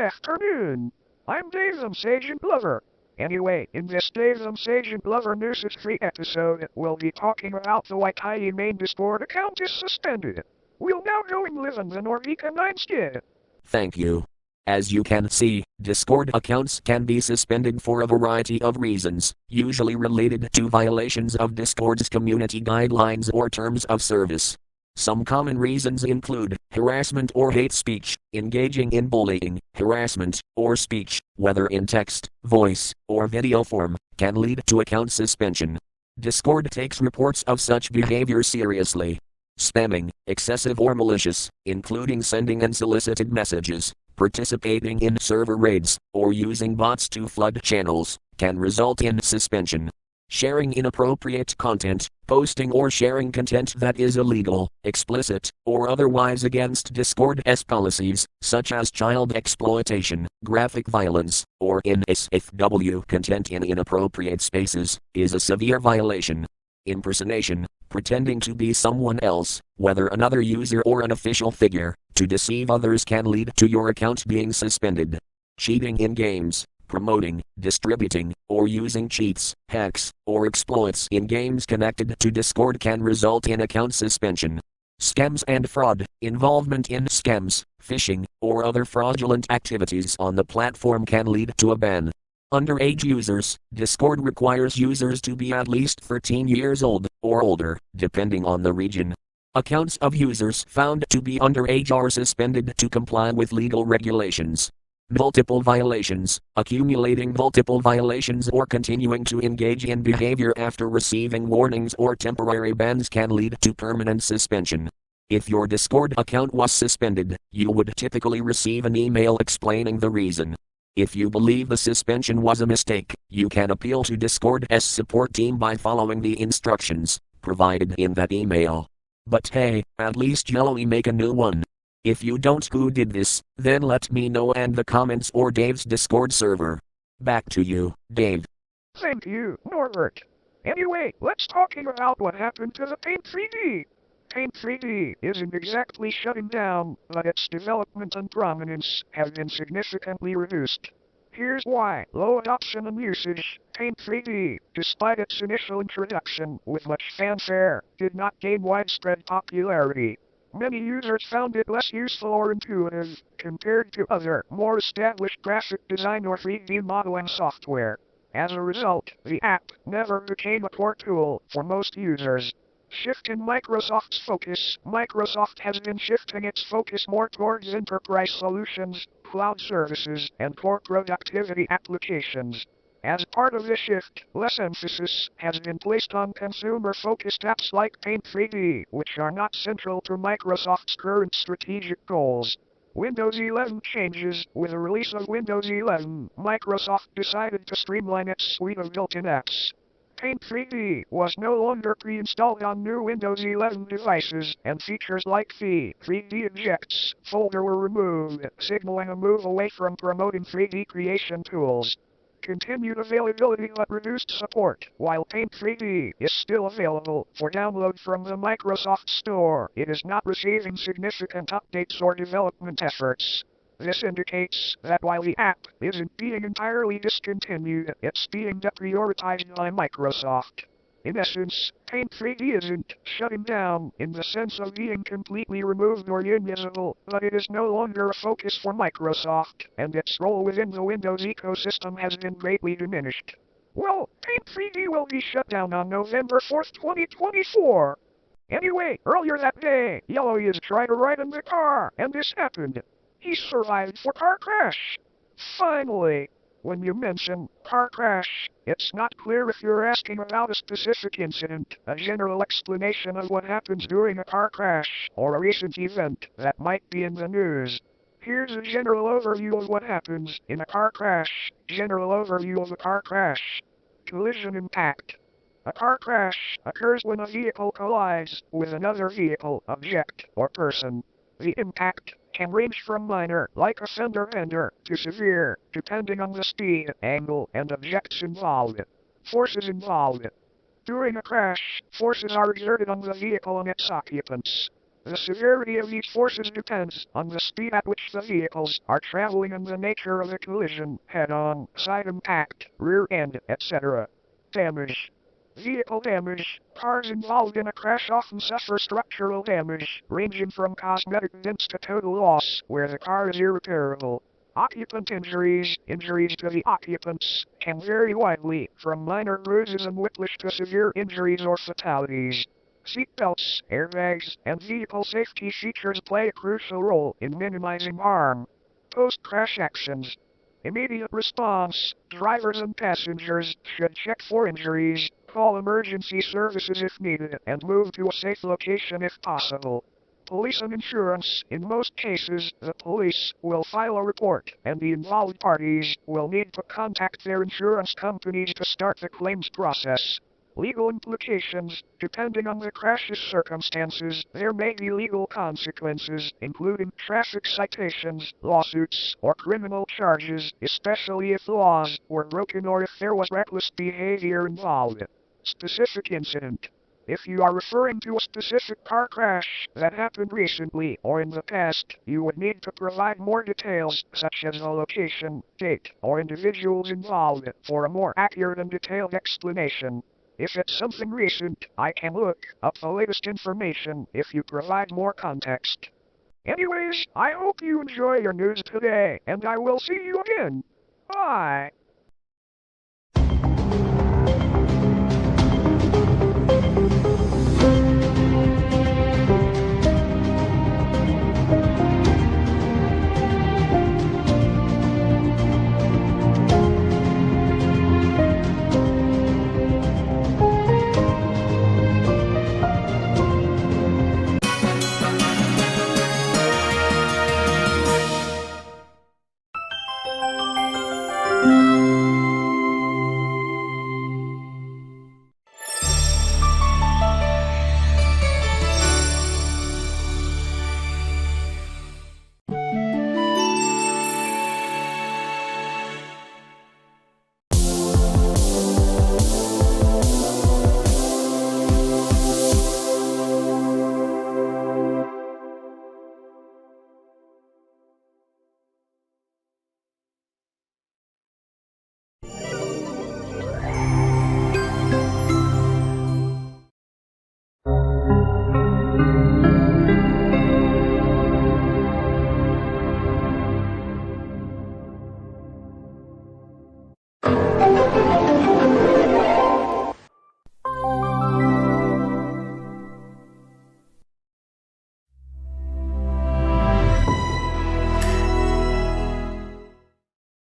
afternoon. I'm Dave's MSAgent Lover. Anyway, in this Dave's MSAgent Lover News 3 episode, we'll be talking about the why tiny main Discord account is suspended. We'll now go and live in the Norwegian instead. Thank you. As you can see, Discord accounts can be suspended for a variety of reasons, usually related to violations of Discord's community guidelines or terms of service. Some common reasons include harassment or hate speech, engaging in bullying, harassment, or speech, whether in text, voice, or video form, can lead to account suspension. Discord takes reports of such behavior seriously. Spamming, excessive or malicious, including sending unsolicited messages, participating in server raids, or using bots to flood channels, can result in suspension. Sharing inappropriate content, posting or sharing content that is illegal, explicit, or otherwise against Discord's policies, such as child exploitation, graphic violence, or MSAgent content in inappropriate spaces, is a severe violation. Impersonation, pretending to be someone else, whether another user or an official figure, to deceive others can lead to your account being suspended. Cheating in games, promoting, distributing, or using cheats, hacks, or exploits in games connected to Discord can result in account suspension. Scams and fraud, involvement in scams, phishing, or other fraudulent activities on the platform can lead to a ban. Underage users, Discord requires users to be at least 13 years old, or older, depending on the region. Accounts of users found to be underage are suspended to comply with legal regulations. Multiple violations, accumulating multiple violations or continuing to engage in behavior after receiving warnings or temporary bans can lead to permanent suspension. If your Discord account was suspended, you would typically receive an email explaining the reason. If you believe the suspension was a mistake, you can appeal to Discord's support team by following the instructions provided in that email. But hey, at least Yellowy make a new one. If you don't who did this, then let me know in the comments or Dave's Discord server. Back to you, Dave. Thank you, Norbert. Anyway, let's talking about what happened to the Paint 3D. Paint 3D isn't exactly shutting down, but its development and prominence have been significantly reduced. Here's why. Low adoption and usage. Paint 3D, despite its initial introduction with much fanfare, did not gain widespread popularity. Many users found it less useful or intuitive compared to other, more established graphic design or 3D modeling software. As a result, the app never became a core tool for most users. Shift in Microsoft's focus. Microsoft has been shifting its focus more towards enterprise solutions, cloud services, and core productivity applications. As part of this shift, less emphasis has been placed on consumer-focused apps like Paint 3D, which are not central to Microsoft's current strategic goals. Windows 11 changes. With the release of Windows 11, Microsoft decided to streamline its suite of built-in apps. Paint 3D was no longer pre-installed on new Windows 11 devices, and features like the 3D Objects folder were removed, signaling a move away from promoting 3D creation tools. Continued availability but reduced support. While Paint 3D is still available for download from the Microsoft Store, it is not receiving significant updates or development efforts. This indicates that while the app isn't being entirely discontinued, it's being deprioritized by Microsoft. In essence, Paint 3D isn't shutting down in the sense of being completely removed or invisible, but it is no longer a focus for Microsoft, and its role within the Windows ecosystem has been greatly diminished. Well, Paint 3D will be shut down on November 4th, 2024. Anyway, earlier that day, Yellowy is trying to ride in the car, and this happened. He survived for car crash. Finally. When you mention car crash, it's not clear if you're asking about a specific incident, a general explanation of what happens during a car crash, or a recent event that might be in the news. Here's a general overview of what happens in a car crash. General overview of a car crash. Collision impact. A car crash occurs when a vehicle collides with another vehicle, object, or person. The impact can range from minor, like a fender bender, to severe, depending on the speed, angle, and objects involved. Forces involved. During a crash, forces are exerted on the vehicle and its occupants. The severity of these forces depends on the speed at which the vehicles are traveling and the nature of the collision, head-on, side impact, rear end, etc. Damage. Vehicle damage. Cars involved in a crash often suffer structural damage, ranging from cosmetic dents to total loss, where the car is irreparable. Occupant injuries. Injuries to the occupants can vary widely, from minor bruises and whiplash to severe injuries or fatalities. Seatbelts, airbags, and vehicle safety features play a crucial role in minimizing harm. Post-crash actions. Immediate response. Drivers and passengers should check for injuries, call emergency services if needed, and move to a safe location if possible. Police and insurance. In most cases, the police will file a report, and the involved parties will need to contact their insurance companies to start the claims process. Legal implications. Depending on the crash's circumstances, there may be legal consequences, including traffic citations, lawsuits, or criminal charges, especially if laws were broken or if there was reckless behavior involved. Specific incident. If you are referring to a specific car crash that happened recently or in the past, you would need to provide more details, such as the location, date, or individuals involved, for a more accurate and detailed explanation. If it's something recent, I can look up the latest information if you provide more context. Anyways, I hope you enjoy your news today, and I will see you again. Bye.